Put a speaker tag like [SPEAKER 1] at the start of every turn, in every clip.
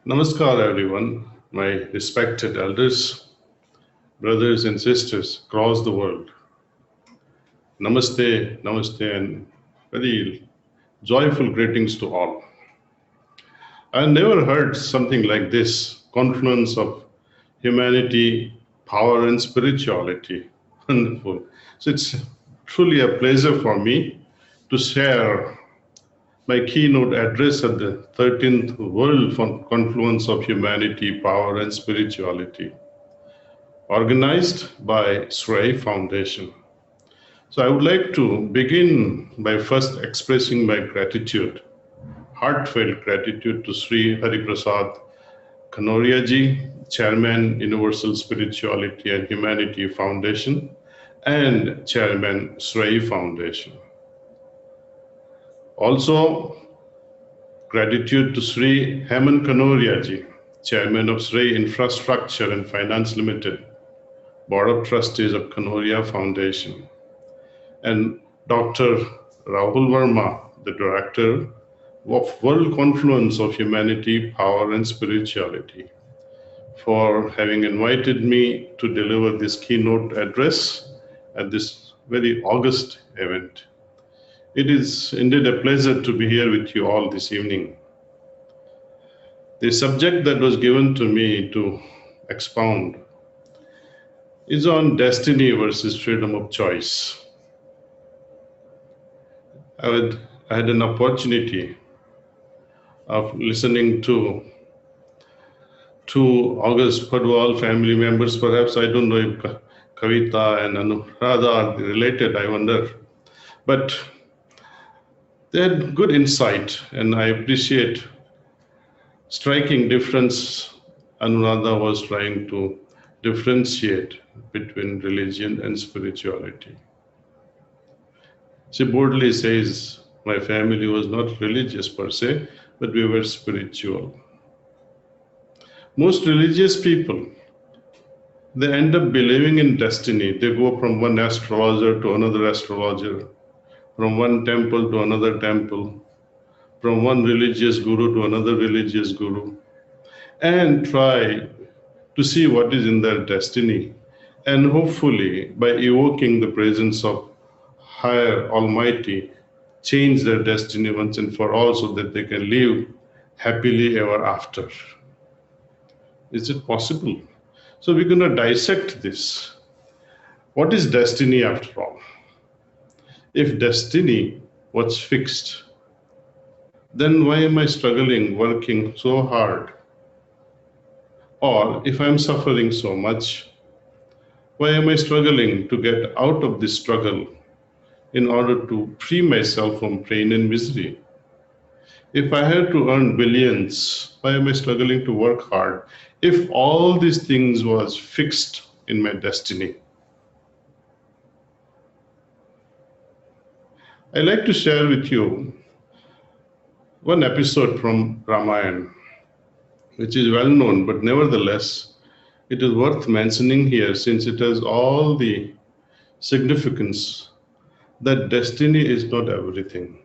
[SPEAKER 1] Namaskar, everyone, my respected elders, brothers, and sisters across the world. Namaste, namaste, and very joyful greetings to all. I never heard something like this confluence of humanity, power, and spirituality. Wonderful. So it's truly a pleasure for me to share my keynote address at the 13th World Confluence of Humanity, Power, and Spirituality, organized by Shri Foundation. So I would like to begin by first expressing my gratitude, heartfelt gratitude to Sri Hari Prasad Kanoria ji, Chairman, Universal Spirituality and Humanity Foundation, and Chairman, Shri Foundation. Also, gratitude to Sri Hemant Kanoria ji, Chairman of Shri Infrastructure and Finance Limited, Board of Trustees of Kanoria Foundation, and Dr. Rahul Verma, the Director of World Confluence of Humanity, Power and Spirituality, for having invited me to deliver this keynote address at this very august event. It is indeed a pleasure to be here with you all this evening. The subject that was given to me to expound is on destiny versus freedom of choice. I had an opportunity of listening to two August Padwal family members. Perhaps I don't know if Kavita and Anuradha are related, I wonder. But they had good insight, and I appreciate striking difference. Anuradha was trying to differentiate between religion and spirituality. She boldly says, my family was not religious per se, but we were spiritual. Most religious people, they end up believing in destiny. They go from one astrologer to another astrologer, from one temple to another temple, from one religious guru to another religious guru, and try to see what is in their destiny. And hopefully, by evoking the presence of higher Almighty, change their destiny once and for all so that they can live happily ever after. Is it possible? So we're going to dissect this. What is destiny after all? If destiny was fixed, then why am I struggling, working so hard? Or if I'm suffering so much, why am I struggling to get out of this struggle in order to free myself from pain and misery? If I had to earn billions, why am I struggling to work hard? If all these things was fixed in my destiny. I like to share with you one episode from Ramayana, which is well known, but nevertheless, it is worth mentioning here since it has all the significance that destiny is not everything.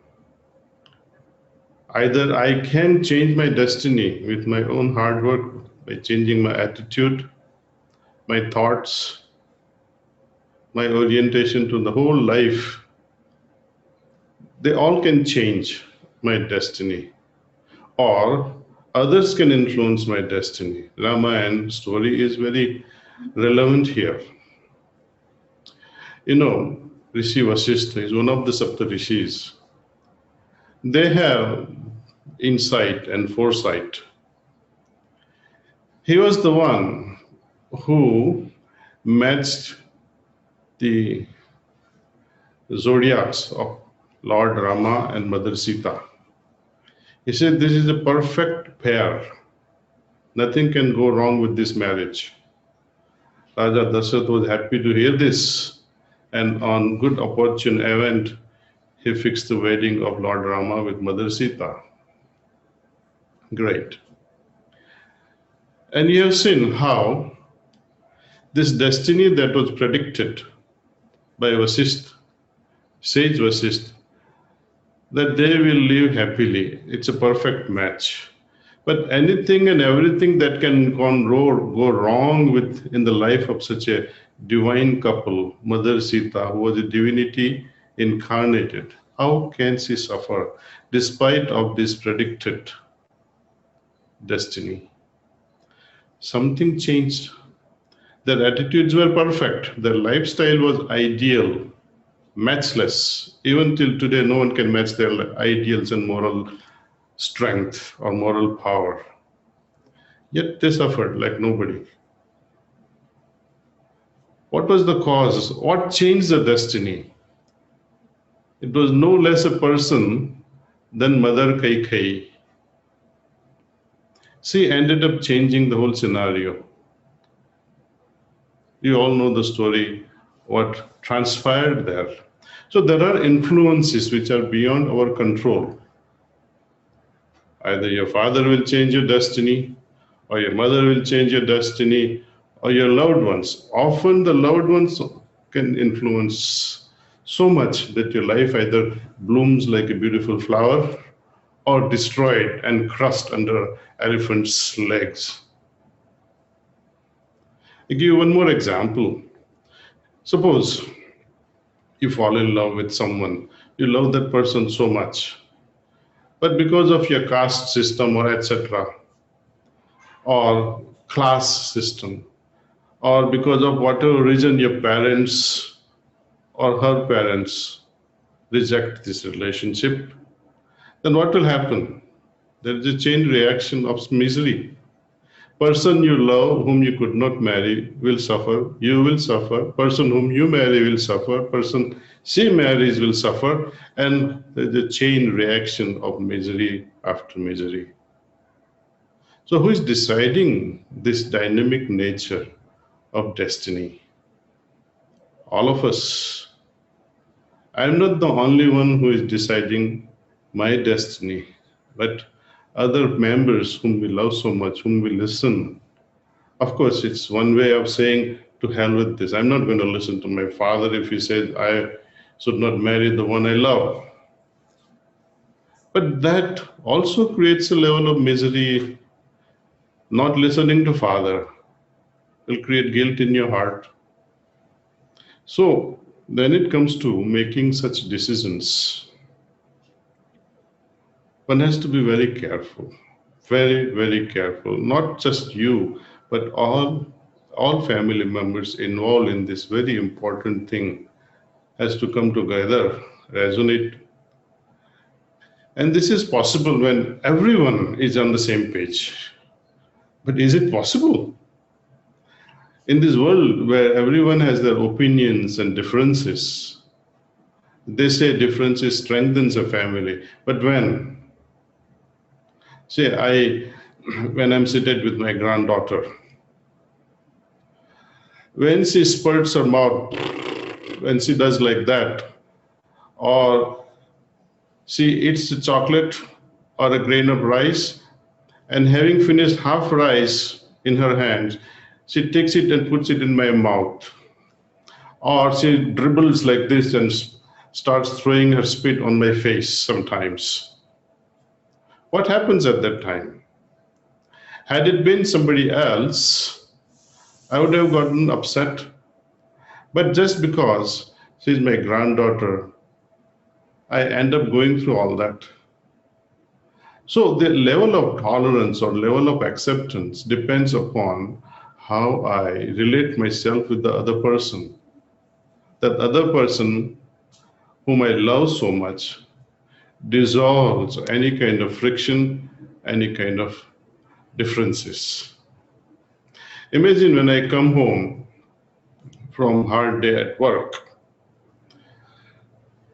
[SPEAKER 1] Either I can change my destiny with my own hard work by changing my attitude, my thoughts, my orientation to the whole life. They all can change my destiny, or others can influence my destiny. Ramayana story is very relevant here. You know, Rishi Vasishtha is one of the Sapta Rishis. They have insight and foresight. He was the one who matched the zodiacs of Lord Rama and Mother Sita. He said, this is a perfect pair. Nothing can go wrong with this marriage. Raja Dasharatha was happy to hear this, and on good opportune event, he fixed the wedding of Lord Rama with Mother Sita. Great. And you have seen how this destiny that was predicted by Vasishtha, sage Vasishtha, that they will live happily. It's a perfect match. But anything and everything that can go wrong with in the life of such a divine couple, Mother Sita, who was a divinity incarnated, how can she suffer despite of this predicted destiny? Something changed. Their attitudes were perfect. Their lifestyle was ideal, matchless. Even till today, no one can match their ideals and moral strength or moral power. Yet they suffered like nobody. What was the cause? What changed the destiny? It was no less a person than Mother Kaikai. She ended up changing the whole scenario. You all know the story, what transpired there. So there are influences which are beyond our control. Either your father will change your destiny, or your mother will change your destiny, or your loved ones. Often the loved ones can influence so much that your life either blooms like a beautiful flower or destroyed and crushed under elephant's legs. I give you one more example. Suppose you fall in love with someone, you love that person so much, but because of your caste system or etc., or class system, or because of whatever reason your parents or her parents reject this relationship, then what will happen? There is a chain reaction of misery. Person you love whom you could not marry will suffer, you will suffer. Person whom you marry will suffer, person she marries will suffer, and there's a chain reaction of misery after misery. So who is deciding this dynamic nature of destiny? All of us. I'm not the only one who is deciding my destiny, but other members whom we love so much, whom we listen. Of course, it's one way of saying, to hell with this. I'm not going to listen to my father if he says I should not marry the one I love. But that also creates a level of misery. Not listening to father will create guilt in your heart. So then it comes to making such decisions, one has to be very careful, very, very careful. Not just you, but all family members involved in this very important thing has to come together, resonate. And this is possible when everyone is on the same page. But is it possible? In this world where everyone has their opinions and differences, they say differences strengthens a family. But when I'm seated with my granddaughter, when she spurts her mouth, when she does like that, or she eats a chocolate or a grain of rice, and having finished half rice in her hand, she takes it and puts it in my mouth. Or she dribbles like this and starts throwing her spit on my face sometimes. What happens at that time? Had it been somebody else, I would have gotten upset. But just because she's my granddaughter, I end up going through all that. So the level of tolerance or level of acceptance depends upon how I relate myself with the other person. That other person whom I love so much dissolves any kind of friction, any kind of differences. Imagine when I come home from hard day at work.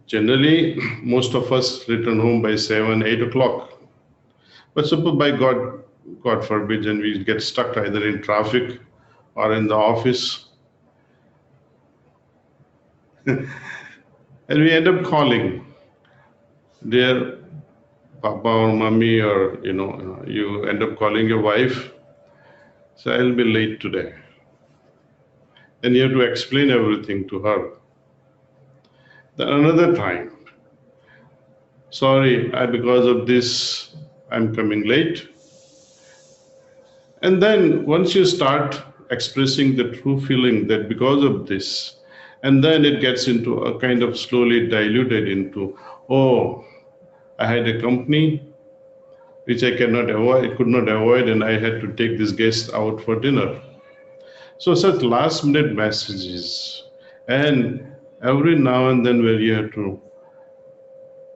[SPEAKER 1] Generally, most of us return home by 7, 8 o'clock. But suppose by God forbid, and we get stuck either in traffic or in the office, and we end up calling, dear Papa or Mommy, or you end up calling your wife, so I'll be late today. And you have to explain everything to her. Then another time, sorry, because of this, I'm coming late. And then once you start expressing the true feeling that because of this, and then it gets into a kind of slowly diluted into, oh, I had a company which I cannot avoid, could not avoid, and I had to take this guest out for dinner. So such last minute messages, and every now and then where you have to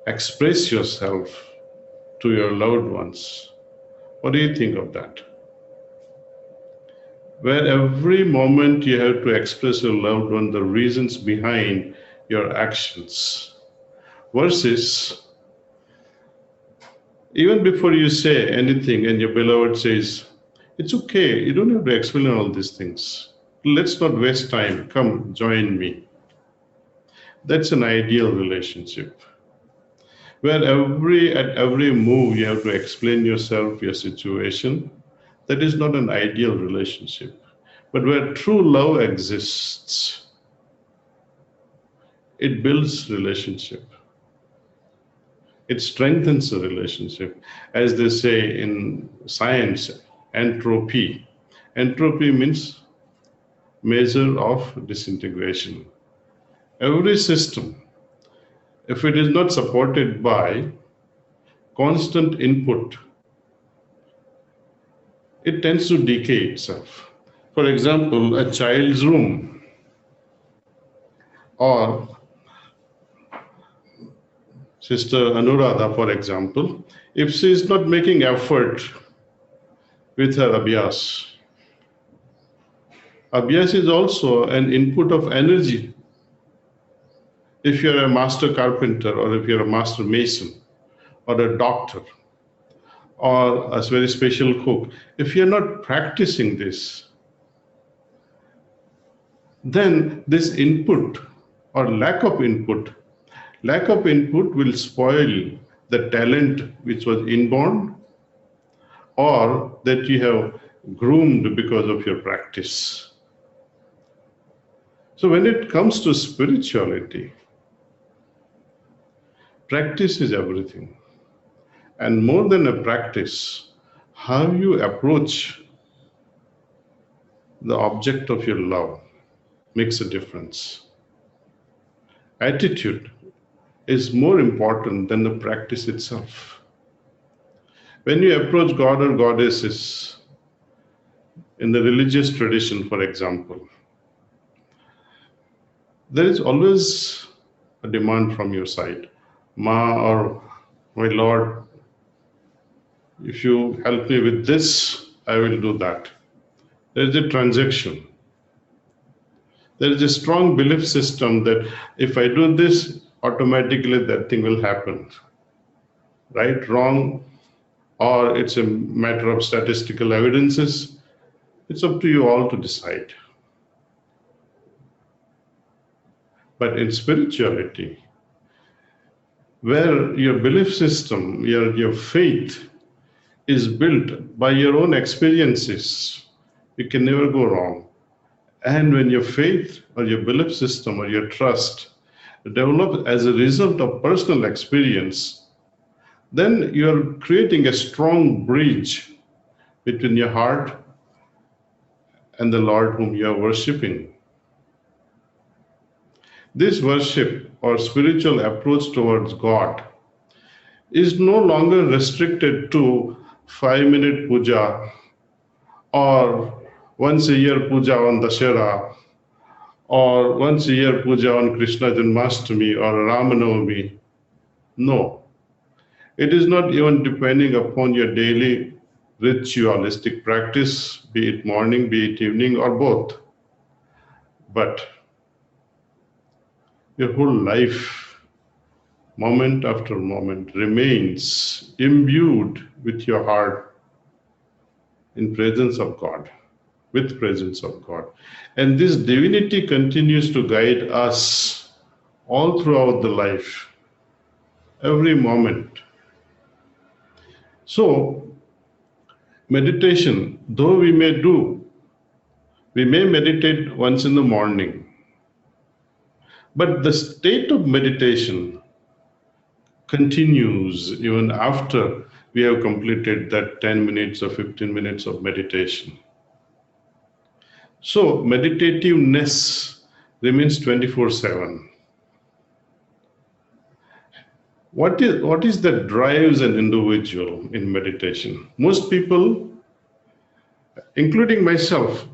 [SPEAKER 1] express yourself to your loved ones. What do you think of that? Where every moment you have to express your loved one the reasons behind your actions, versus even before you say anything and your beloved says, it's okay, you don't have to explain all these things. Let's not waste time. Come, join me. That's an ideal relationship. Where at every move you have to explain yourself, your situation. That is not an ideal relationship. But where true love exists, it builds relationship. It strengthens a relationship. As they say in science, entropy. Entropy means measure of disintegration. Every system, if it is not supported by constant input, it tends to decay itself. For example, a child's room, or Sister Anuradha, for example, if she is not making effort with her abhyas, abhyas is also an input of energy. If you're a master carpenter, or if you're a master mason, or a doctor, or a very special cook, if you're not practicing this, then this input or lack of input will spoil the talent which was inborn or that you have groomed because of your practice. So when it comes to spirituality, practice is everything. And more than a practice, how you approach the object of your love makes a difference. Attitude is more important than the practice itself. When you approach God or goddesses in the religious tradition, for example, there is always a demand from your side. Ma, or my Lord, if you help me with this, I will do that. There is a transaction. There is a strong belief system that if I do this, automatically that thing will happen. Right, wrong, or it's a matter of statistical evidences. It's up to you all to decide. But in spirituality, where your belief system, your faith is built by your own experiences, you can never go wrong. And when your faith or your belief system or your trust develops as a result of personal experience, then you're creating a strong bridge between your heart and the Lord whom you are worshipping. This worship or spiritual approach towards God is no longer restricted to 5-minute puja or once a year puja on Dashera or once a year puja on Krishna Janmashtami or Ramanavami. No, it is not even depending upon your daily ritualistic practice, be it morning, be it evening, or both. But your whole life, moment after moment, remains imbued with your heart in presence of God, with presence of God. And this divinity continues to guide us all throughout the life, every moment. So, meditation, though we may meditate once in the morning, but the state of meditation continues even after we have completed that 10 minutes or 15 minutes of meditation. So meditativeness remains 24/7. What is that drives an individual in meditation? Most people, including myself,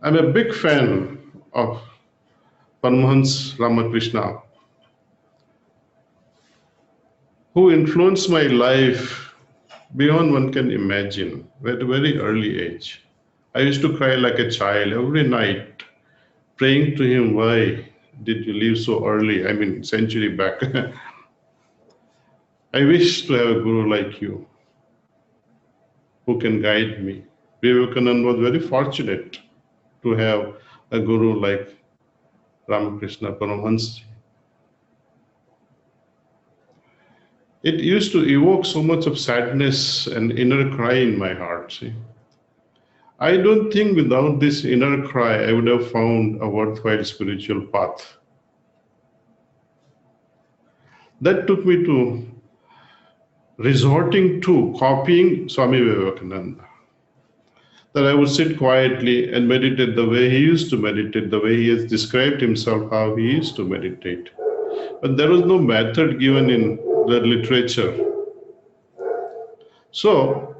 [SPEAKER 1] I'm a big fan of Paramahansa Ramakrishna, who influenced my life beyond one can imagine at a very early age. I used to cry like a child every night, praying to him, why did you leave so early? I mean, century back. I wish to have a guru like you who can guide me. Vivekananda was very fortunate to have a guru like Ramakrishna Paramahansa. It used to evoke so much of sadness and inner cry in my heart. See? I don't think without this inner cry, I would have found a worthwhile spiritual path. That took me to resorting to copying Swami Vivekananda. That I would sit quietly and meditate the way he used to meditate, the way he has described himself, how he used to meditate. But there was no method given in the literature. So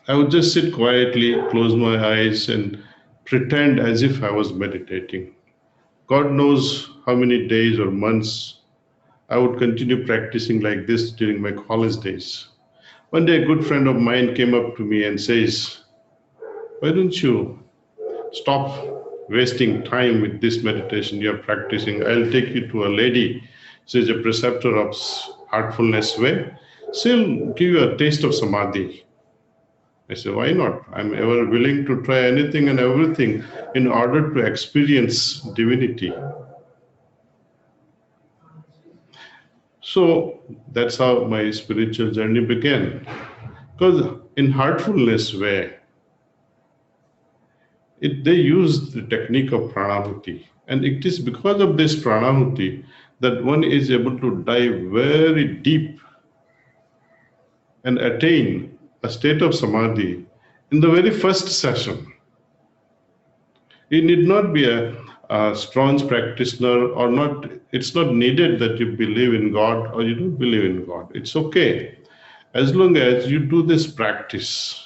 [SPEAKER 1] I would just sit quietly, close my eyes, and pretend as if I was meditating. God knows how many days or months I would continue practicing like this during my college days. One day, a good friend of mine came up to me and says, why don't you stop wasting time with this meditation you're practicing? I'll take you to a lady. She's a preceptor of Heartfulness Way. She'll give you a taste of samadhi. I said, why not? I'm ever willing to try anything and everything in order to experience divinity. So that's how my spiritual journey began. Because in Heartfulness Way, they use the technique of pranahuti. And it is because of this pranahuti that one is able to dive very deep and attain a state of samadhi in the very first session. You need not be a strong practitioner or not. It's not needed that you believe in God or you don't believe in God. It's okay. As long as you do this practice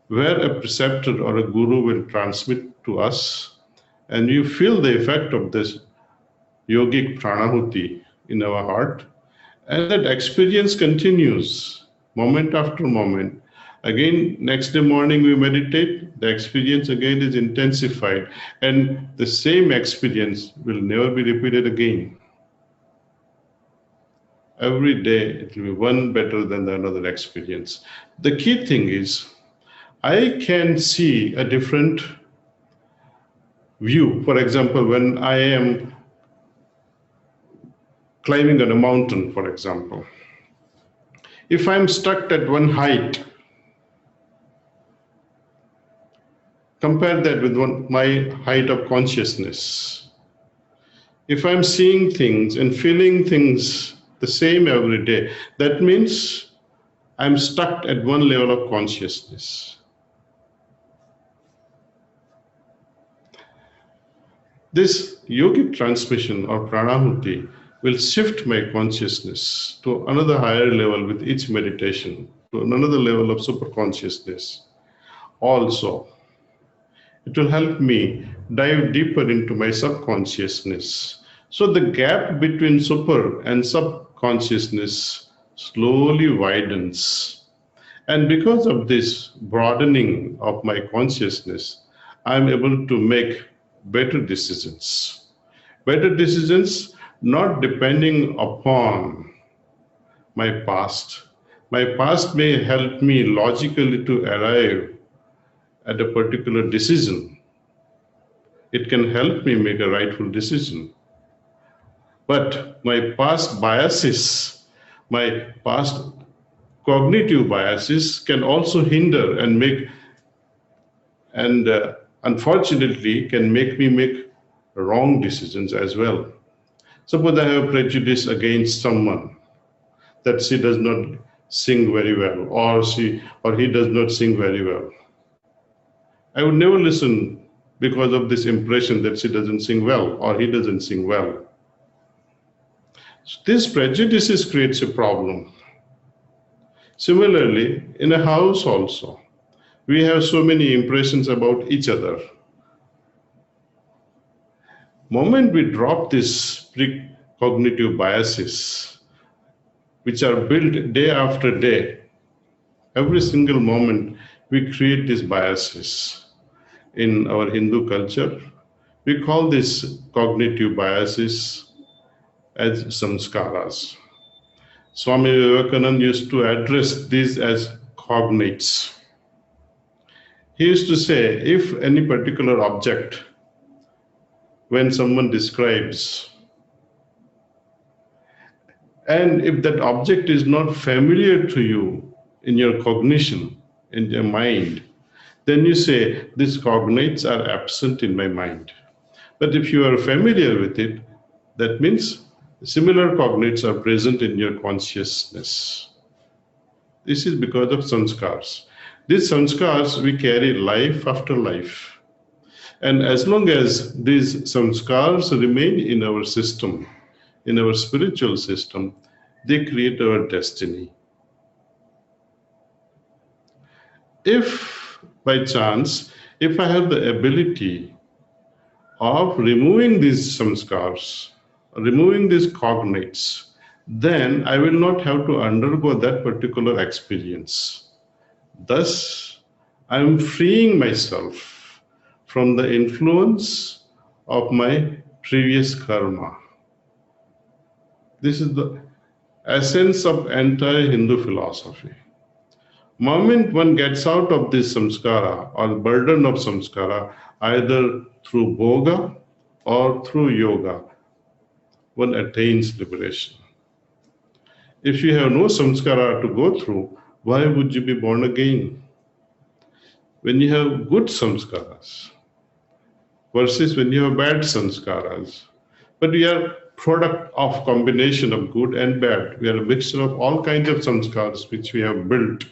[SPEAKER 1] where a preceptor or a guru will transmit to us and you feel the effect of this yogic pranahuti in our heart, and that experience continues moment after moment. Again, next day morning we meditate, the experience again is intensified, and the same experience will never be repeated again. Every day it will be one better than the another experience. The key thing is, I can see a different view. For example, when I am climbing on a mountain, for example, if I'm stuck at one height, compare that with my height of consciousness. If I'm seeing things and feeling things the same every day, that means I'm stuck at one level of consciousness. This yogic transmission or pranahuti will shift my consciousness to another higher level with each meditation, to another level of superconsciousness. Also, it will help me dive deeper into my subconsciousness. So the gap between super and subconsciousness slowly widens. And because of this broadening of my consciousness, I'm able to make better decisions. Better decisions not depending upon my past. My past may help me logically to arrive at a particular decision. It can help me make a rightful decision. But my past biases, my past cognitive biases can also hinder and unfortunately can make me make wrong decisions as well. Suppose I have prejudice against someone, that she does not sing very well, or he does not sing very well. I would never listen because of this impression that she doesn't sing well or he doesn't sing well. So this prejudices creates a problem. Similarly, in a house also, we have so many impressions about each other. Moment we drop these precognitive biases, which are built day after day, every single moment we create these biases. In our Hindu culture, we call these cognitive biases as samskaras. Swami Vivekananda used to address these as cognates. He used to say, if any particular object, when someone describes, and if that object is not familiar to you in your cognition, in your mind, then you say, these cognates are absent in my mind. But if you are familiar with it, that means similar cognates are present in your consciousness. This is because of sanskars. These sanskars we carry life after life. And as long as these sanskars remain in our system, in our spiritual system, they create our destiny. If by chance, if I have the ability of removing these samskars, removing these cognates, then I will not have to undergo that particular experience. Thus, I am freeing myself from the influence of my previous karma. This is the essence of entire Hindu philosophy. Moment one gets out of this samskara or burden of samskara, either through bhoga or through yoga, one attains liberation. If you have no samskara to go through, why would you be born again? When you have good samskaras versus when you have bad samskaras. But we are product of combination of good and bad. We are a mixture of all kinds of samskars which we have built.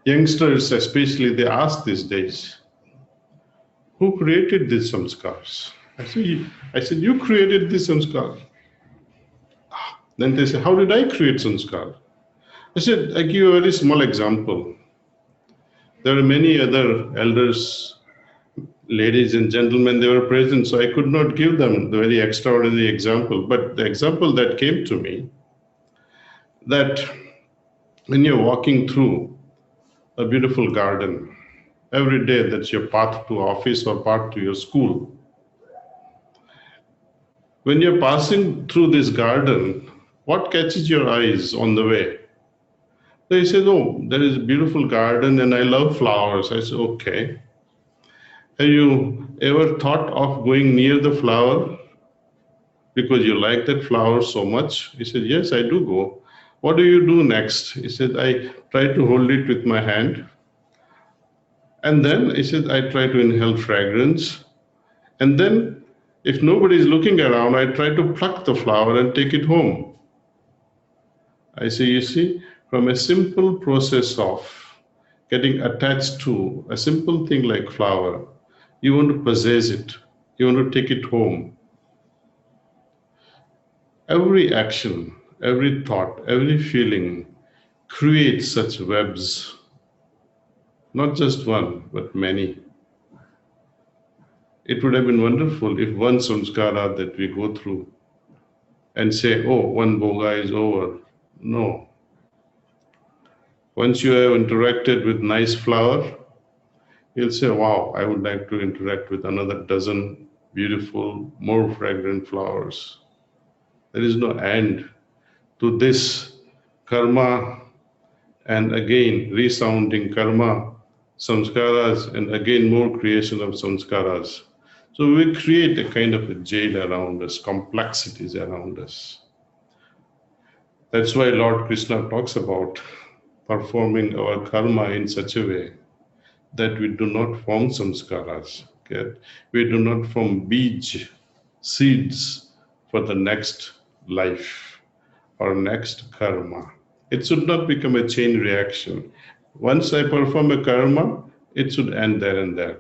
[SPEAKER 1] Youngsters especially, they ask these days, who created these samskars? I said, you created this samskar. Then they say, how did I create samskar? I said, I give you a very small example. There are many other elders, ladies and gentlemen, they were present, so I could not give them the very extraordinary example. But the example that came to me, that when you're walking through a beautiful garden, every day that's your path to office or path to your school. When you're passing through this garden, what catches your eyes on the way? They said, oh, there is a beautiful garden and I love flowers. I said, okay. Have you ever thought of going near the flower because you like that flower so much? He said, yes, I do go. What do you do next? He said, I try to hold it with my hand. And then he said, I try to inhale fragrance. And then if nobody is looking around, I try to pluck the flower and take it home. I say, you see, from a simple process of getting attached to a simple thing like flower, you want to possess it. You want to take it home. Every action, every thought, every feeling creates such webs. Not just one, but many. It would have been wonderful if one samskara that we go through and say, oh, one bhoga is over. No. Once you have interacted with nice flower, you'll say, wow, I would like to interact with another dozen beautiful, more fragrant flowers. There is no end to this karma and again resounding karma, samskaras, and again more creation of samskaras. So we create a kind of a jail around us, complexities around us. That's why Lord Krishna talks about performing our karma in such a way that we do not form samskaras. Okay? We do not form bij, seeds for the next life or next karma. It should not become a chain reaction. Once I perform a karma, it should end there and there.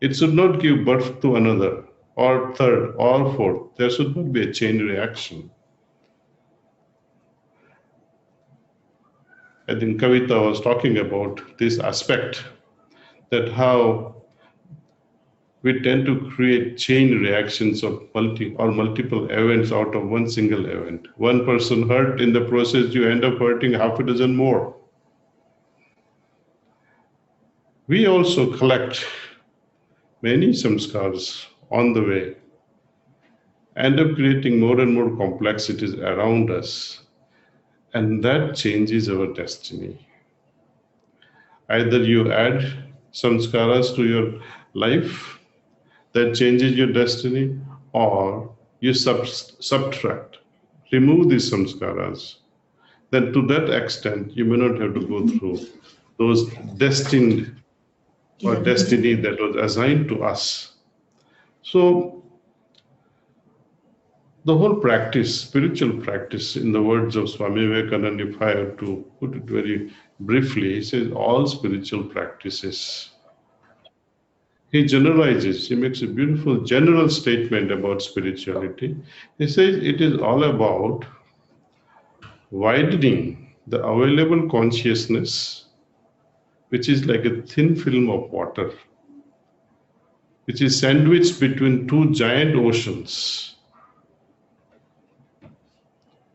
[SPEAKER 1] It should not give birth to another, or third, or fourth. There should not be a chain reaction. I think Kavita was talking about this aspect, that how we tend to create chain reactions of multiple events out of one single event. One person hurt, in the process you end up hurting half a dozen more. We also collect many samskars on the way, end up creating more and more complexities around us, and that changes our destiny. Either you add samskaras to your life, that changes your destiny, or you subtract, remove these samskaras. Then to that extent, you may not have to go through those destined or destiny that was assigned to us. So the whole practice, spiritual practice, in the words of Swami Vivekananda, if I have to put it very briefly, he says all spiritual practices. He generalizes, he makes a beautiful general statement about spirituality. He says it is all about widening the available consciousness, which is like a thin film of water, which is sandwiched between two giant oceans.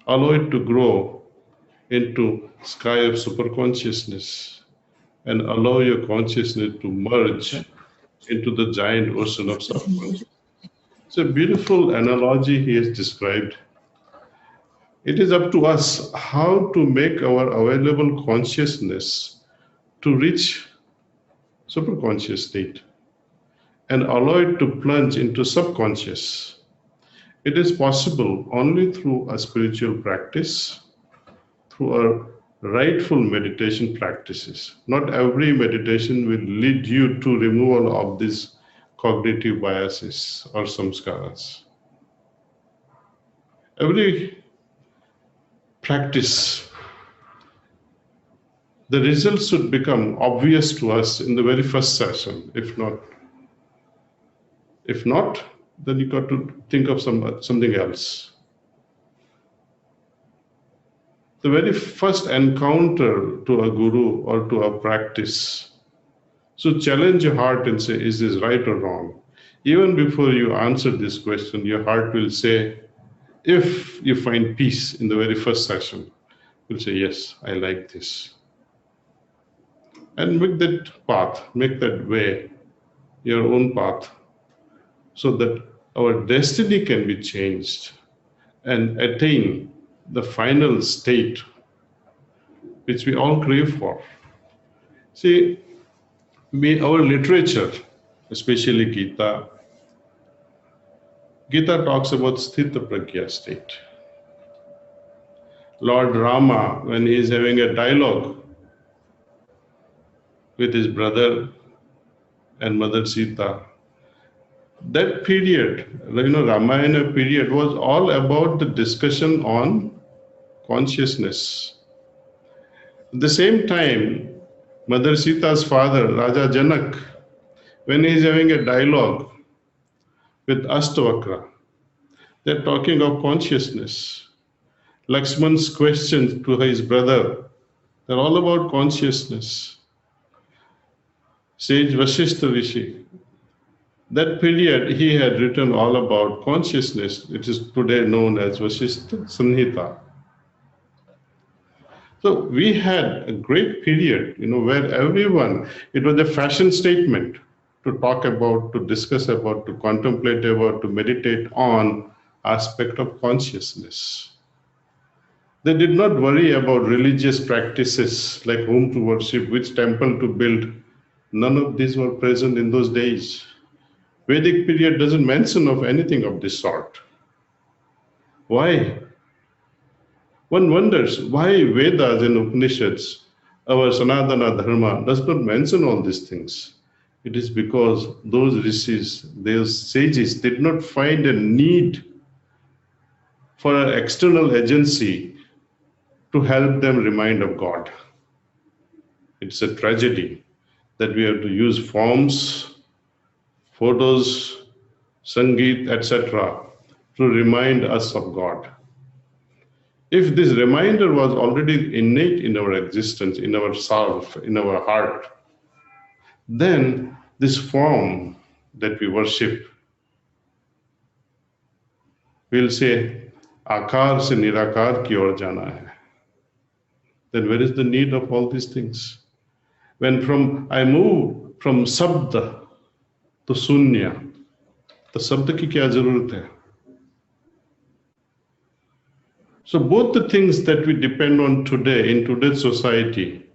[SPEAKER 1] Allow it to grow into sky of superconsciousness, and allow your consciousness to merge into the giant ocean of subconsciousness. It's a beautiful analogy he has described. It is up to us how to make our available consciousness to reach superconscious state and allow it to plunge into subconscious. It is possible only through a spiritual practice, through our rightful meditation practices. Not every meditation will lead you to removal of these cognitive biases or samskaras. Every practice, the results should become obvious to us in the very first session. If not, then you got to think of something else. The very first encounter to a guru or to a practice should challenge your heart and say, is this right or wrong? Even before you answer this question, your heart will say, if you find peace in the very first session, you'll say, yes, I like this. And make that path, make that way your own path, so that our destiny can be changed and attain the final state which we all crave for. See, our literature, especially Gita talks about Sthita Pragya state. Lord Rama, when he is having a dialogue with his brother and Mother Sita, that period, Ramayana period, was all about the discussion on consciousness. At the same time, Mother Sita's father, Raja Janak, when he is having a dialogue with Astavakra, they're talking of consciousness. Lakshman's questions to his brother, they're all about consciousness. Sage Vasishtha Rishi, that period he had written all about consciousness. It is today known as Vasishtha Samhita. So we had a great period, where everyone, it was a fashion statement to talk about, to discuss about, to contemplate about, to meditate on aspect of consciousness. They did not worry about religious practices like whom to worship, which temple to build. None of these were present in those days. Vedic period doesn't mention of anything of this sort. Why? One wonders why Vedas and Upanishads, our Sanatana Dharma, does not mention all these things. It is because those rishis, those sages, did not find a need for an external agency to help them remind of God. It's a tragedy that we have to use forms, photos, Sangeet, etc., to remind us of God. If this reminder was already innate in our existence, in our self, in our heart, then this form that we worship, we'll say, Akar se nirakar ki or jana hai. Then where is the need of all these things? When I move from sabda to sunya, तो शब्द की क्या जरूरत है? So both the things that we depend on today in today's society,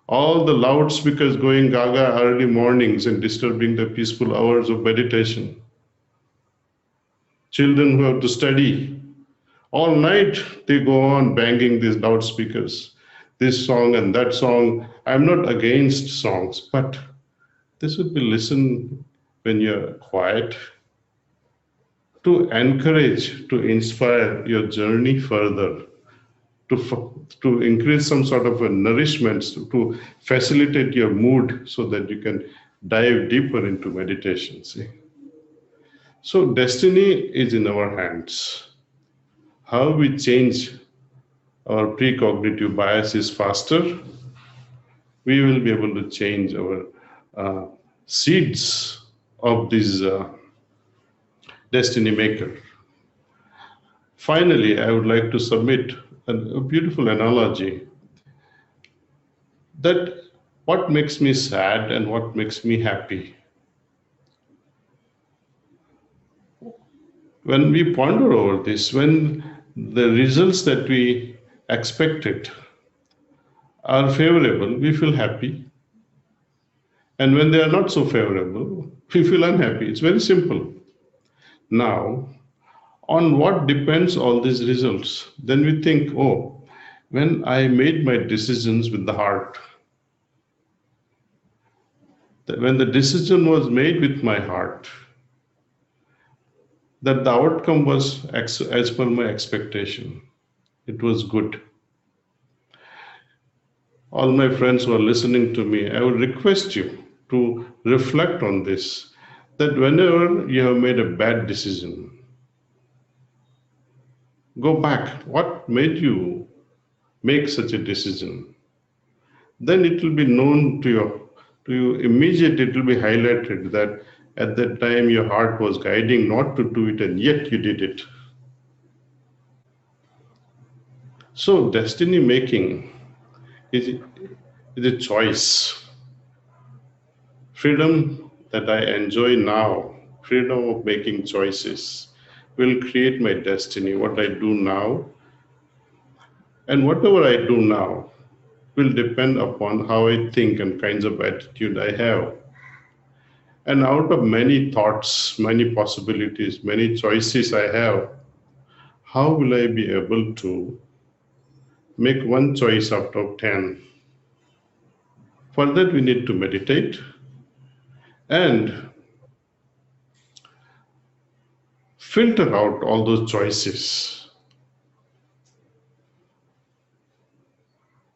[SPEAKER 1] all the loudspeakers going gaga early mornings and disturbing the peaceful hours of meditation, children who have to study, all night they go on banging these loudspeakers, this song and that song. I'm not against songs, but this would be listened when you're quiet, to encourage, to inspire your journey further, to increase some sort of a nourishment, to facilitate your mood so that you can dive deeper into meditation. See? So destiny is in our hands. How we change our precognitive biases faster, we will be able to change our seeds of this destiny maker. Finally, I would like to submit a beautiful analogy that what makes me sad and what makes me happy. When we ponder over this, when the results that we expected are favorable, we feel happy. And when they are not so favorable, we feel unhappy. It's very simple. Now, on what depends all these results? Then we think, oh, when I made my decisions with the heart, when the decision was made with my heart, that the outcome was as per my expectation. It was good. All my friends who are listening to me, I would request you to reflect on this, that whenever you have made a bad decision, go back. What made you make such a decision? Then it will be known to you immediately. It will be highlighted that at that time your heart was guiding not to do it, and yet you did it. So destiny making is a choice. Freedom that I enjoy now, freedom of making choices, will create my destiny. What I do now, and whatever I do now, will depend upon how I think and kinds of attitude I have. And out of many thoughts, many possibilities, many choices I have, how will I be able to make one choice out of 10? For that, we need to meditate and filter out all those choices.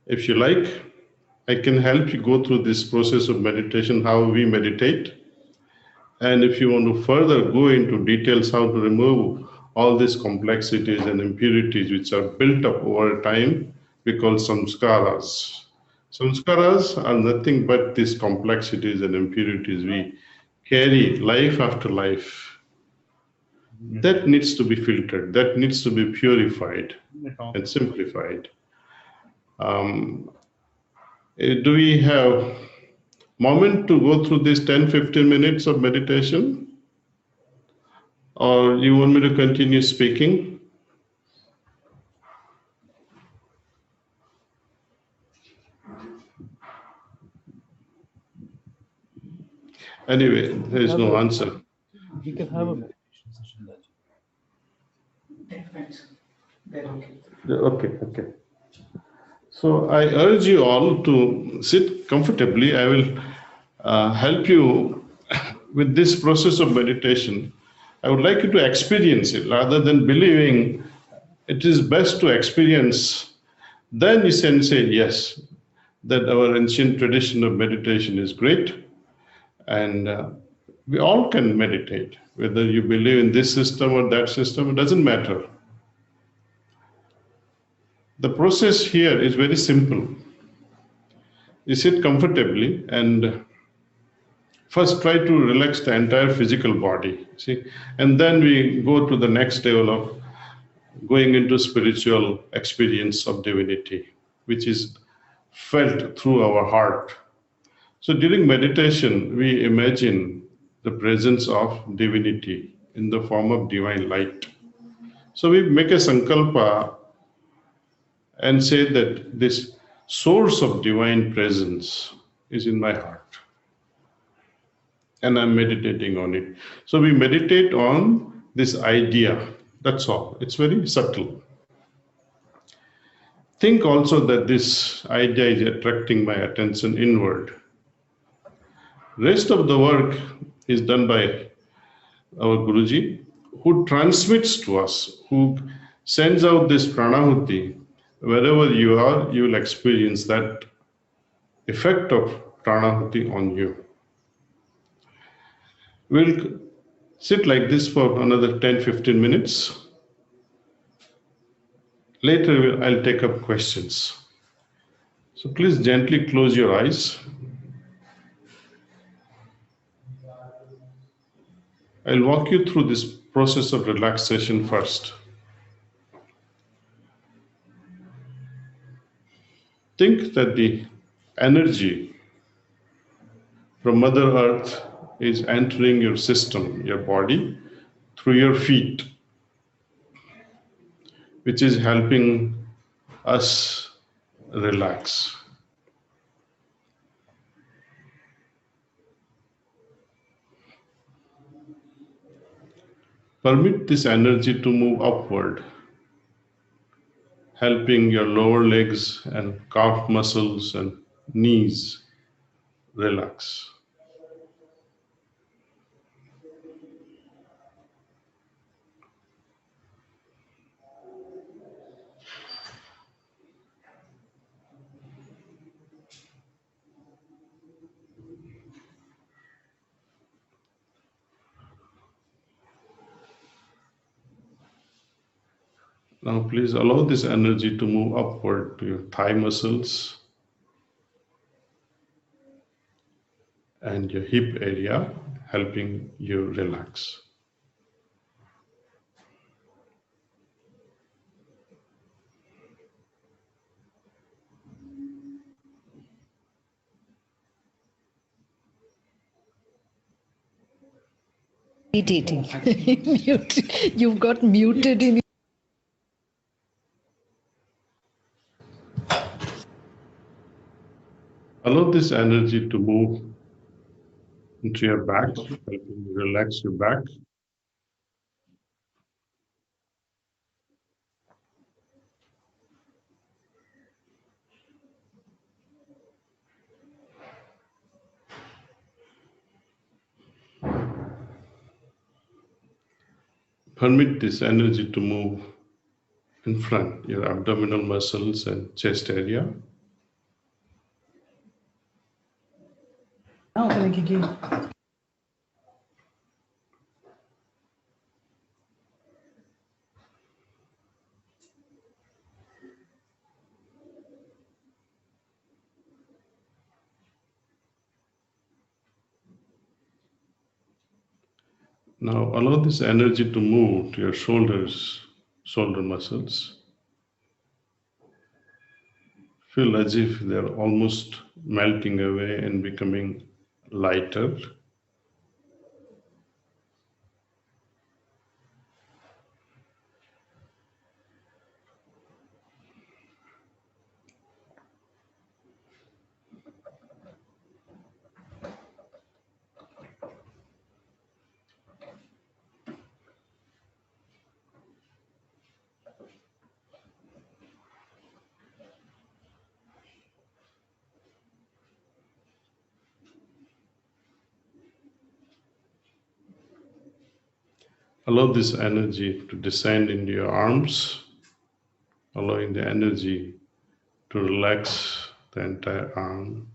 [SPEAKER 1] If you like, I can help you go through this process of meditation, how we meditate. And if you want to further go into details how to remove all these complexities and impurities which are built up over time, we call samskaras. Samskaras are nothing but these complexities and impurities we carry life after life. That needs to be filtered, that needs to be purified and simplified. Do we have moment to go through this 10-15 minutes of meditation? Or you want me to continue speaking? Anyway, there is no answer.
[SPEAKER 2] We can have a meditation session then.
[SPEAKER 1] Okay. So I urge you all to sit comfortably. I will help you with this process of meditation. I would like you to experience it rather than believing. It is best to experience Then you can say, yes, that our ancient tradition of meditation is great, and we all can meditate. Whether you believe in this system or that system, it doesn't matter. The process here is very simple. You sit comfortably and first try to relax the entire physical body, see, and then we go to the next level of going into spiritual experience of divinity, which is felt through our heart. So during meditation, we imagine the presence of divinity in the form of divine light. So we make a sankalpa and say that this source of divine presence is in my heart, and I'm meditating on it. So we meditate on this idea. That's all. It's very subtle. Think also that this idea is attracting my attention inward. Rest of the work is done by our Guruji, who transmits to us, who sends out this pranahuti. Wherever you are, you will experience that effect of pranahuti on you. We'll sit like this for another 10-15 minutes. Later, I'll take up questions. So please gently close your eyes. I'll walk you through this process of relaxation first. Think that the energy from Mother Earth is entering your system, your body, through your feet, which is helping us relax. Permit this energy to move upward, helping your lower legs and calf muscles and knees relax. Now please allow this energy to move upward to your thigh muscles and your hip area, helping you relax.
[SPEAKER 3] Meditating. You've got muted in.
[SPEAKER 1] Allow this energy to move into your back, helping you relax your back. Permit this energy to move in front, your abdominal muscles and chest area.
[SPEAKER 2] Now, thank you.
[SPEAKER 1] Now allow this energy to move to your shoulders, shoulder muscles. Feel as if they're almost melting away and becoming lighter. Allow this energy to descend into your arms, allowing the energy to relax the entire arm,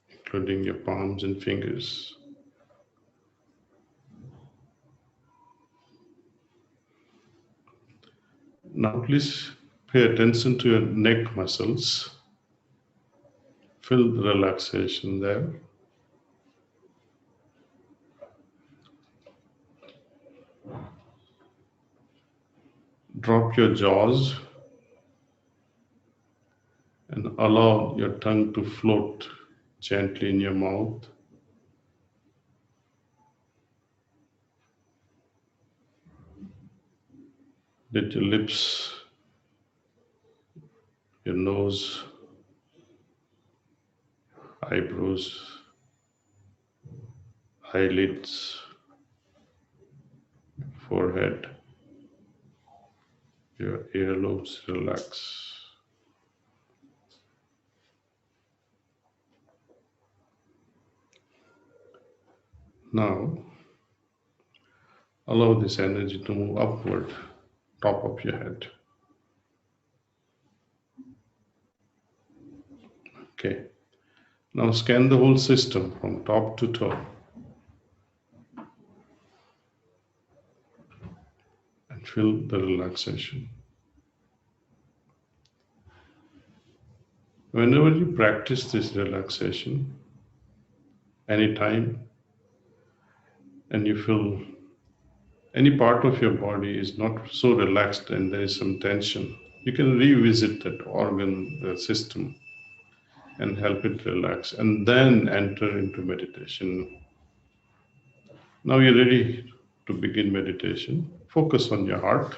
[SPEAKER 1] including your palms and fingers. Now please pay attention to your neck muscles. Feel the relaxation there. Drop your jaws and allow your tongue to float gently in your mouth. Let your lips, your nose, eyebrows, eyelids, forehead, your earlobes relax. Now, allow this energy to move upward, top of your head. Okay. Now scan the whole system from top to toe and feel the relaxation. Whenever you practice this relaxation, anytime, and you feel any part of your body is not so relaxed and there is some tension, you can revisit that organ, the system, and help it relax, and then enter into meditation. Now you're ready to begin meditation. Focus on your heart.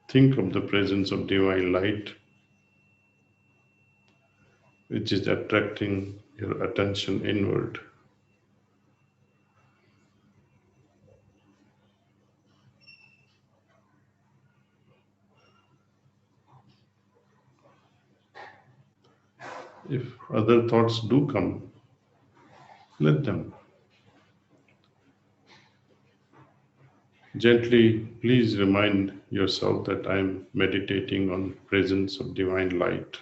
[SPEAKER 1] Think of the presence of divine light, which is attracting your attention inward. If other thoughts do come, let them. Gently, please remind yourself that I am meditating on presence of divine light.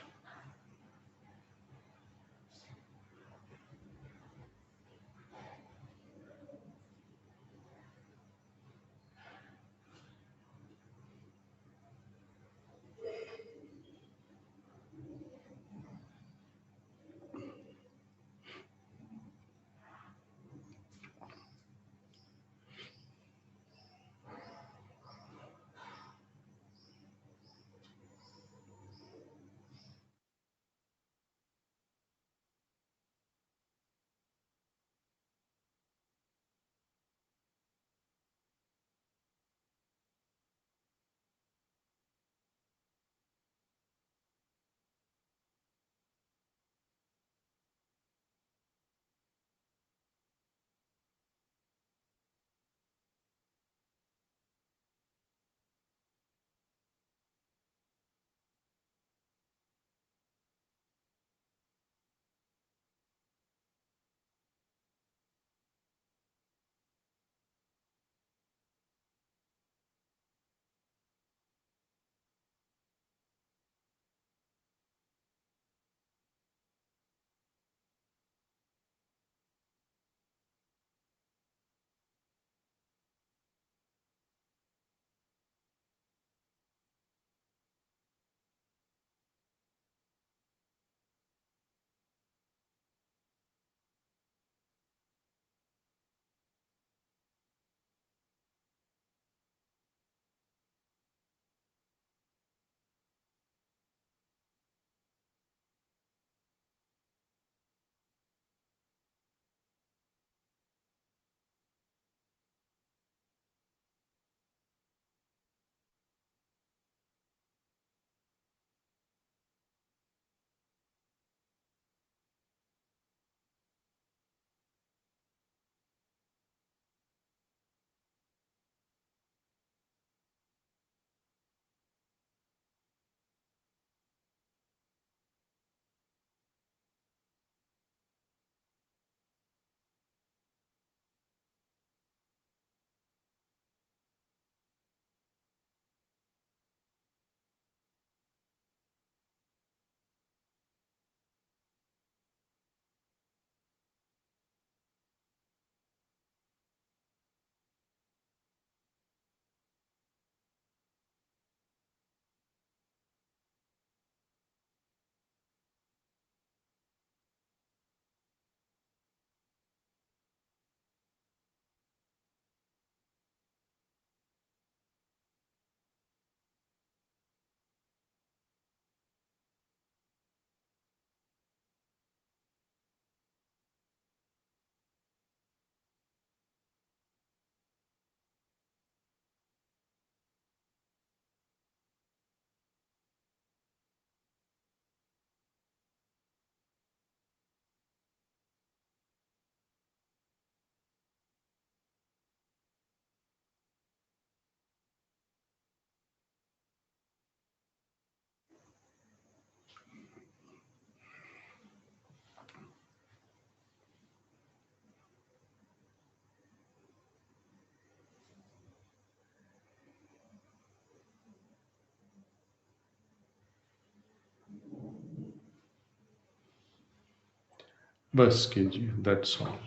[SPEAKER 1] बस कीजिए, that's all.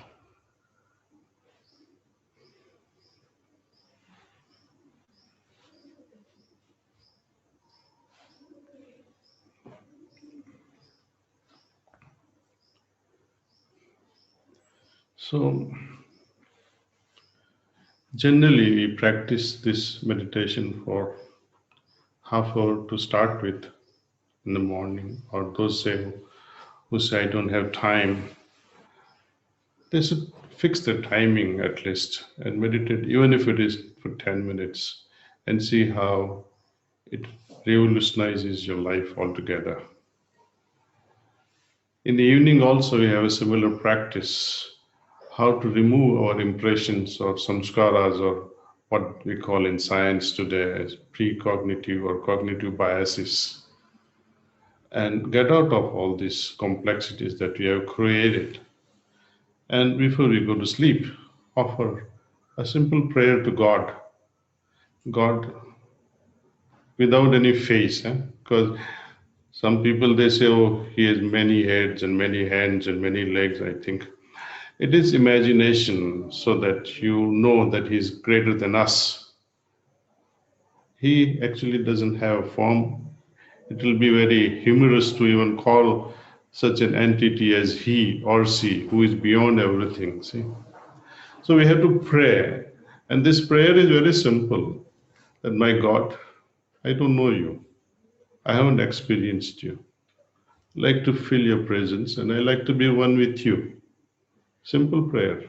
[SPEAKER 1] So generally we practice this meditation for half hour to start with in the morning, or those who say I don't have time, they should fix the timing at least and meditate, even if it is for 10 minutes, and see how it revolutionizes your life altogether. In the evening also we have a similar practice, how to remove our impressions or samskaras, or what we call in science today as precognitive or cognitive biases, and get out of all these complexities that we have created. And before we go to sleep, offer a simple prayer to God. God, without any face, because some people they say, oh, he has many heads and many hands and many legs. I think it is imagination, so that you know that he is greater than us. He actually doesn't have a form. It will be very humorous to even call such an entity as he or she, who is beyond everything. See? So we have to pray. And this prayer is very simple, that my God, I don't know you. I haven't experienced you. I like to feel your presence, and I like to be one with you. Simple prayer.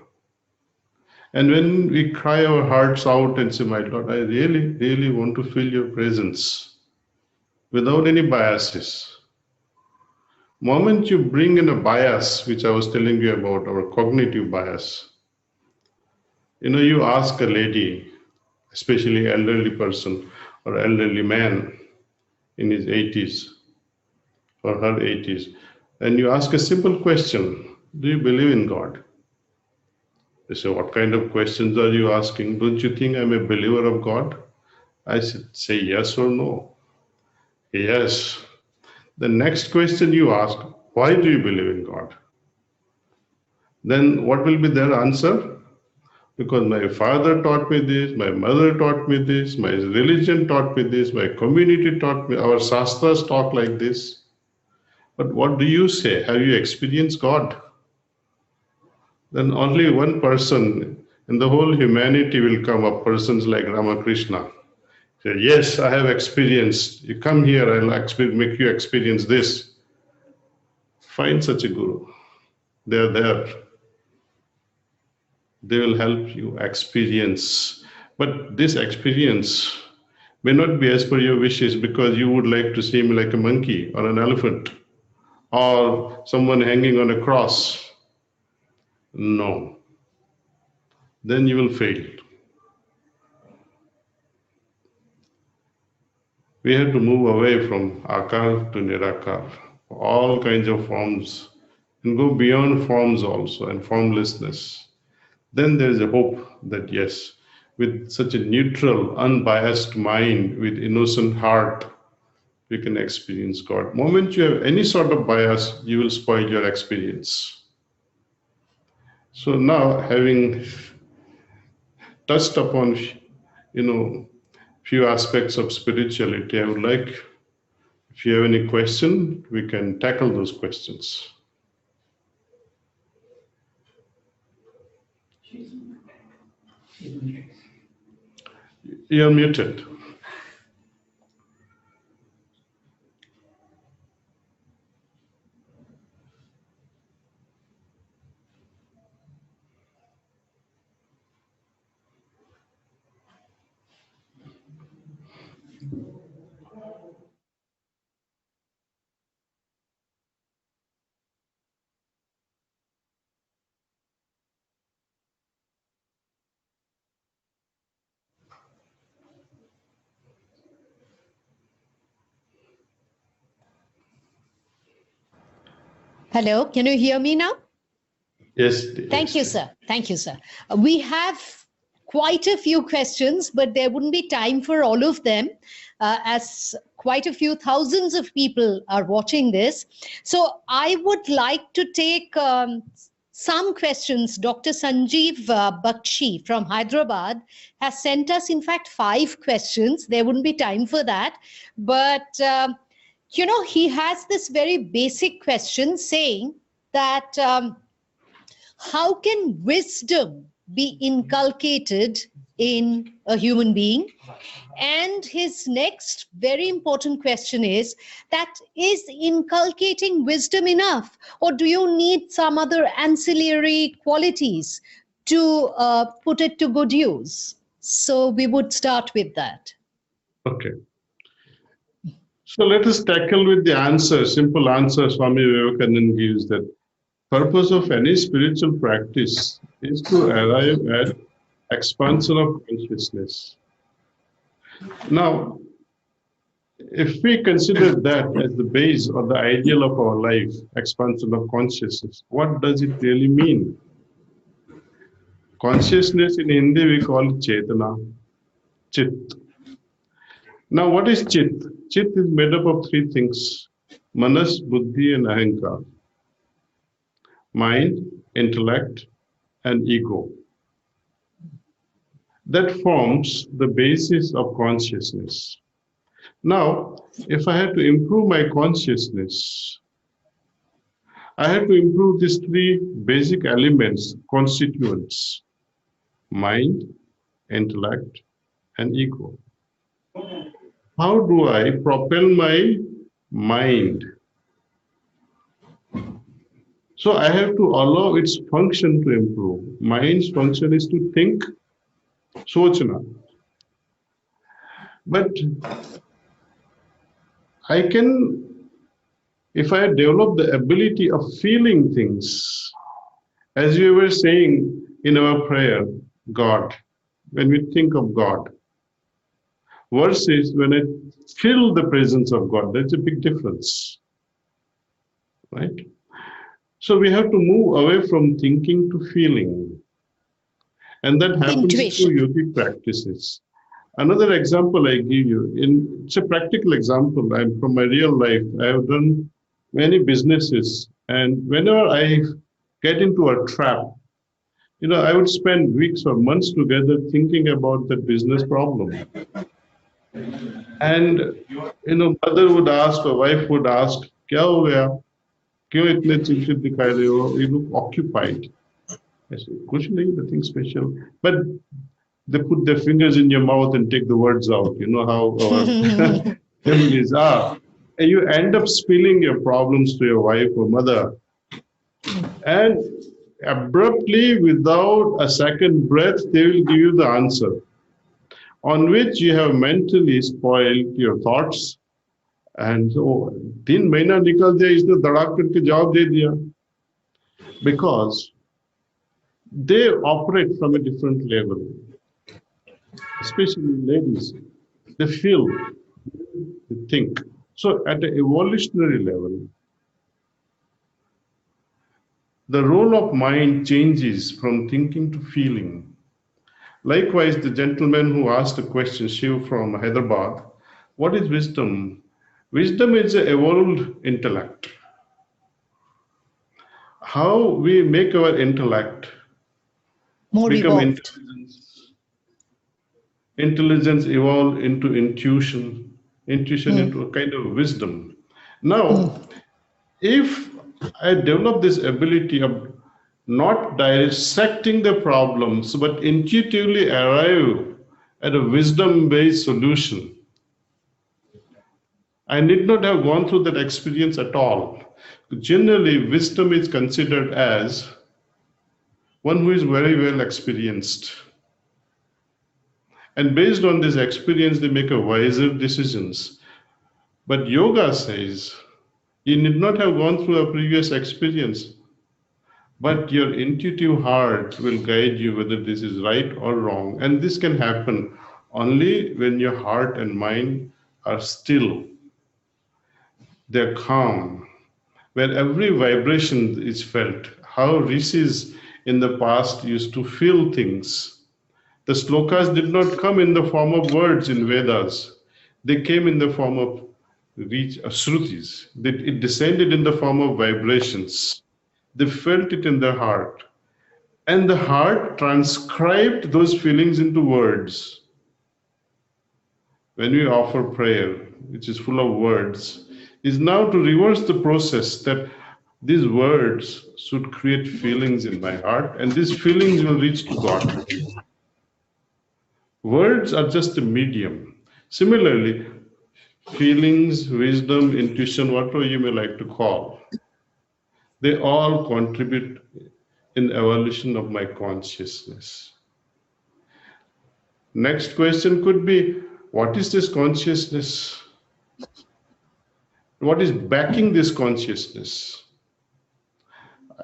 [SPEAKER 1] And when we cry our hearts out and say, my Lord, I really, really want to feel your presence without any biases. Moment you bring in a bias, which I was telling you about, our cognitive bias, you ask a lady, especially elderly person or elderly man in his 80s or her 80s, and you ask a simple question, do you believe in God? They say, what kind of questions are you asking? Don't you think I'm a believer of God? I said, say yes or no. Yes. The next question you ask, why do you believe in God? Then what will be their answer? Because my father taught me this, my mother taught me this, my religion taught me this, my community taught me, our shastras talk like this. But what do you say? Have you experienced God? Then only one person in the whole humanity will come up, persons like Ramakrishna. Say, yes, I have experienced. You come here, I'll make you experience this. Find such a guru. They are there. They will help you experience. But this experience may not be as per your wishes, because you would like to see me like a monkey or an elephant or someone hanging on a cross. No. Then you will fail. We have to move away from akar to nirakar, all kinds of forms, and go beyond forms also and formlessness. Then there is a hope that yes, with such a neutral, unbiased mind, with innocent heart, we can experience God. Moment you have any sort of bias, you will spoil your experience. So now, having touched upon, few aspects of spirituality, I would like, if you have any question, we can tackle those questions. You're muted.
[SPEAKER 3] Hello, can you hear me now?
[SPEAKER 1] Yes.
[SPEAKER 3] Thank you, sir. Thank you, sir. We have quite a few questions, but there wouldn't be time for all of them, as quite a few thousands of people are watching this. So I would like to take some questions. Dr. Sanjeev Bakshi from Hyderabad has sent us, in fact, 5 questions. There wouldn't be time for that. But, he has this very basic question saying that how can wisdom be inculcated in a human being? And his next very important question is inculcating wisdom enough, or do you need some other ancillary qualities to put it to good use? So we would start with that.
[SPEAKER 1] Okay. So let us tackle with the answer, simple answer Swami Vivekananda gives, that purpose of any spiritual practice is to arrive at expansion of consciousness. Now, if we consider that as the base or the ideal of our life, expansion of consciousness, what does it really mean? Consciousness in Hindi we call it Chetana, Chit. Now, what is Chit? Chit is made up of 3 things: Manas, Buddhi, and Ahankar. Mind, intellect, and ego. That forms the basis of consciousness. Now, if I had to improve my consciousness, I had to improve these 3 basic elements, constituents: mind, intellect, and ego. How do I propel my mind? So I have to allow its function to improve. Mind's function is to think, sochna. But I can, if I develop the ability of feeling things, as you were saying in our prayer, God, when we think of God, versus when I feel the presence of God, there's a big difference, right? So we have to move away from thinking to feeling. And that happens through yogic practices. Another example I give you, it's a practical example. I'm from my real life. I have done many businesses, and whenever I get into a trap, I would spend weeks or months together thinking about that business problem. And mother would ask or wife would ask, "Kya ho gaya? Kyun itne chinchit dikhai rahe ho? You look occupied." I said, "Kuch nahi, nothing special." But they put their fingers in your mouth and take the words out. You know how our families are. And you end up spilling your problems to your wife or mother. And abruptly, without a second breath, they will give you the answer, on which you have mentally spoiled your thoughts. And so, 3 mahina nikal jaya, isne dhadak karke jawab de diya. Because they operate from a different level. Especially ladies, they feel, they think. So at an evolutionary level, the role of mind changes from thinking to feeling. Likewise, the gentleman who asked the question, Shiv from Hyderabad, what is wisdom? Wisdom is an evolved intellect. How we make our intellect
[SPEAKER 3] more
[SPEAKER 1] become
[SPEAKER 3] evolved.
[SPEAKER 1] Intelligence evolve into intuition into a kind of wisdom. Now, if I develop this ability of not dissecting the problems, but intuitively arrive at a wisdom-based solution, I need not have gone through that experience at all. Generally, wisdom is considered as one who is very well experienced. And based on this experience, they make a wiser decisions. But yoga says, you need not have gone through a previous experience, but your intuitive heart will guide you whether this is right or wrong. And this can happen only when your heart and mind are still. They're calm, where every vibration is felt. How rishis in the past used to feel things. The slokas did not come in the form of words in Vedas. They came in the form of shrutis. It descended in the form of vibrations. They felt it in their heart. And the heart transcribed those feelings into words. When we offer prayer, which is full of words, is now to reverse the process that these words should create feelings in my heart, and these feelings will reach to God. Words are just a medium. Similarly, feelings, wisdom, intuition, whatever you may like to call, they all contribute in evolution of my consciousness. Next question could be, what is this consciousness? What is backing this consciousness?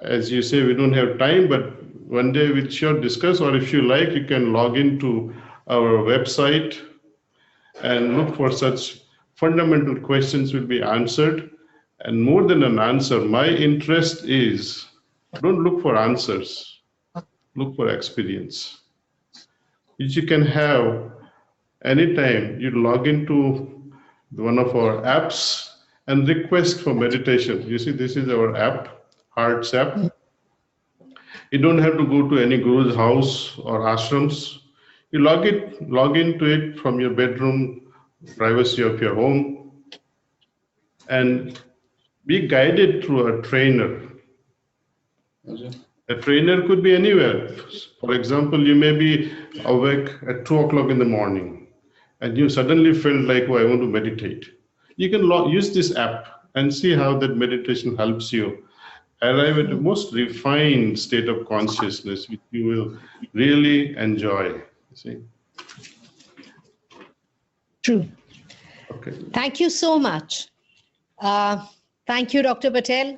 [SPEAKER 1] As you say, we don't have time, but one day we'll sure discuss, or if you like, you can log into our website and look for such fundamental questions will be answered. And more than an answer, my interest is, don't look for answers, look for experience, which you can have anytime you log into one of our apps and request for meditation. You see, this is our app, Hearts app. You don't have to go to any guru's house or ashrams. You log into it from your bedroom, privacy of your home, and be guided through a trainer. A trainer could be anywhere. For example, you may be awake at 2 o'clock in the morning and you suddenly felt like, oh, I want to meditate. You can use this app and see how that meditation helps you arrive at the most refined state of consciousness, which you will really enjoy. See?
[SPEAKER 3] True.
[SPEAKER 1] Okay.
[SPEAKER 3] Thank you so much. Thank you, Dr. Patel.